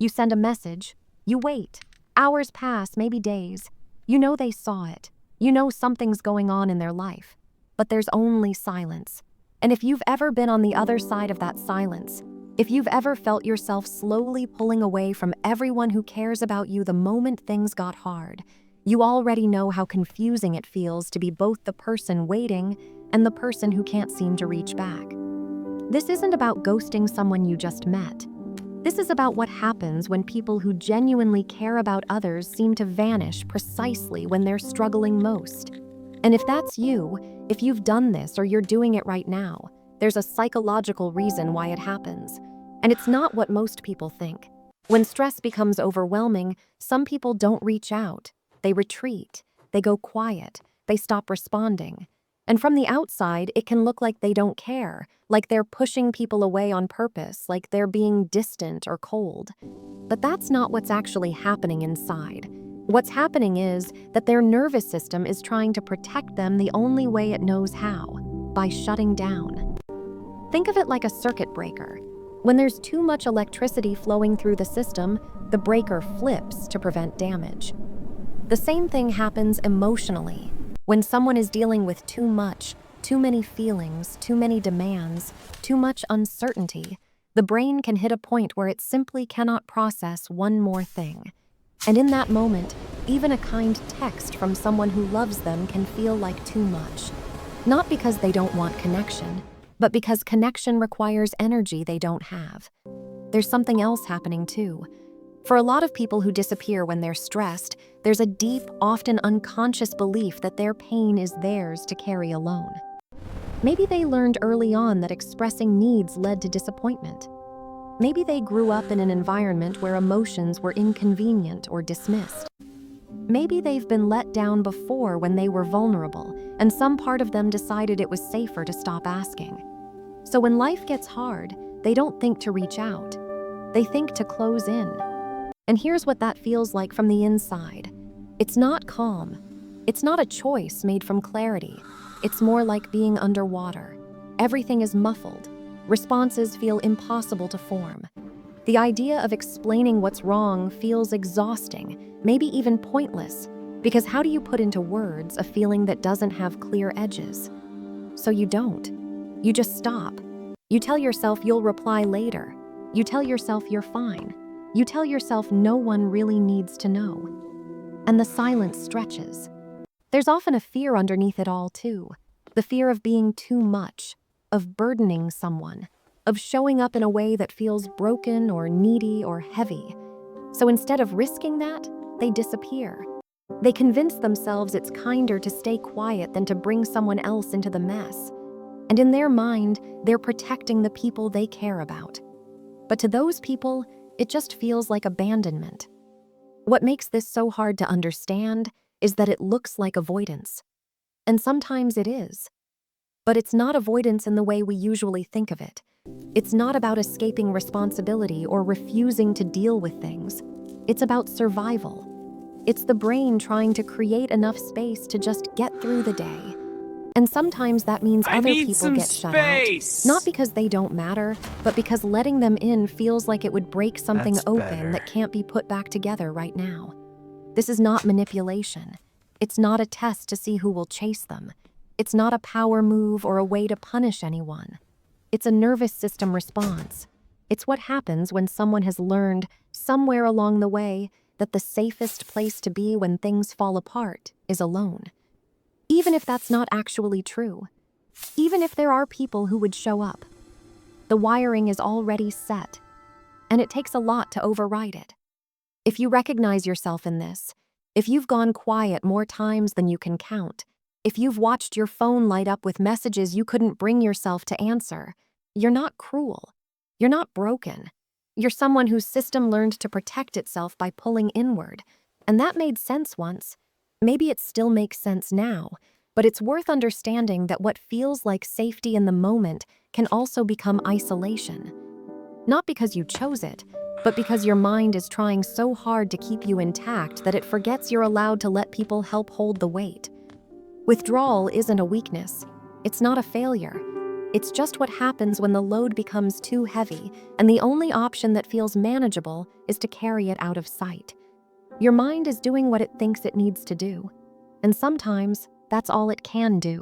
You send a message. You wait. Hours pass, maybe days. You know they saw it. You know something's going on in their life. But there's only silence. And if you've ever been on the other side of that silence, if you've ever felt yourself slowly pulling away from everyone who cares about you the moment things got hard, you already know how confusing it feels to be both the person waiting and the person who can't seem to reach back. This isn't about ghosting someone you just met. This is about what happens when people who genuinely care about others seem to vanish precisely when they're struggling most. And if that's you, if you've done this or you're doing it right now, there's a psychological reason why it happens. And it's not what most people think. When stress becomes overwhelming, some people don't reach out. They retreat. They go quiet. They stop responding. And from the outside, it can look like they don't care, like they're pushing people away on purpose, like they're being distant or cold. But that's not what's actually happening inside. What's happening is that their nervous system is trying to protect them the only way it knows how, by shutting down. Think of it like a circuit breaker. When there's too much electricity flowing through the system, the breaker flips to prevent damage. The same thing happens emotionally. When someone is dealing with too much, too many feelings, too many demands, too much uncertainty, the brain can hit a point where it simply cannot process one more thing. And in that moment, even a kind text from someone who loves them can feel like too much. Not because they don't want connection, but because connection requires energy they don't have. There's something else happening too. For a lot of people who disappear when they're stressed, there's a deep, often unconscious belief that their pain is theirs to carry alone. Maybe they learned early on that expressing needs led to disappointment. Maybe they grew up in an environment where emotions were inconvenient or dismissed. Maybe they've been let down before when they were vulnerable, and some part of them decided it was safer to stop asking. So when life gets hard, they don't think to reach out. They think to close in. And here's what that feels like from the inside. It's not calm. It's not a choice made from clarity. It's more like being underwater. Everything is muffled. Responses feel impossible to form. The idea of explaining what's wrong feels exhausting, maybe even pointless, because how do you put into words a feeling that doesn't have clear edges? So you don't. You just stop. You tell yourself you'll reply later. You tell yourself you're fine. You tell yourself no one really needs to know. And the silence stretches. There's often a fear underneath it all, too. The fear of being too much, of burdening someone, of showing up in a way that feels broken or needy or heavy. So instead of risking that, they disappear. They convince themselves it's kinder to stay quiet than to bring someone else into the mess. And in their mind, they're protecting the people they care about. But to those people, it just feels like abandonment. What makes this so hard to understand is that it looks like avoidance. And sometimes it is. But it's not avoidance in the way we usually think of it. It's not about escaping responsibility or refusing to deal with things. It's about survival. It's the brain trying to create enough space to just get through the day. And sometimes that means other people get shut out. Not because they don't matter, but because letting them in feels like it would break something open that can't be put back together right now. This is not manipulation. It's not a test to see who will chase them. It's not a power move or a way to punish anyone. It's a nervous system response. It's what happens when someone has learned, somewhere along the way, that the safest place to be when things fall apart is alone. Even if that's not actually true. Even if there are people who would show up. The wiring is already set, and it takes a lot to override it. If you recognize yourself in this, if you've gone quiet more times than you can count, if you've watched your phone light up with messages you couldn't bring yourself to answer, you're not cruel. You're not broken. You're someone whose system learned to protect itself by pulling inward, and that made sense once. Maybe it still makes sense now, but it's worth understanding that what feels like safety in the moment can also become isolation. Not because you chose it, but because your mind is trying so hard to keep you intact that it forgets you're allowed to let people help hold the weight. Withdrawal isn't a weakness. It's not a failure. It's just what happens when the load becomes too heavy, and the only option that feels manageable is to carry it out of sight. Your mind is doing what it thinks it needs to do, and sometimes that's all it can do.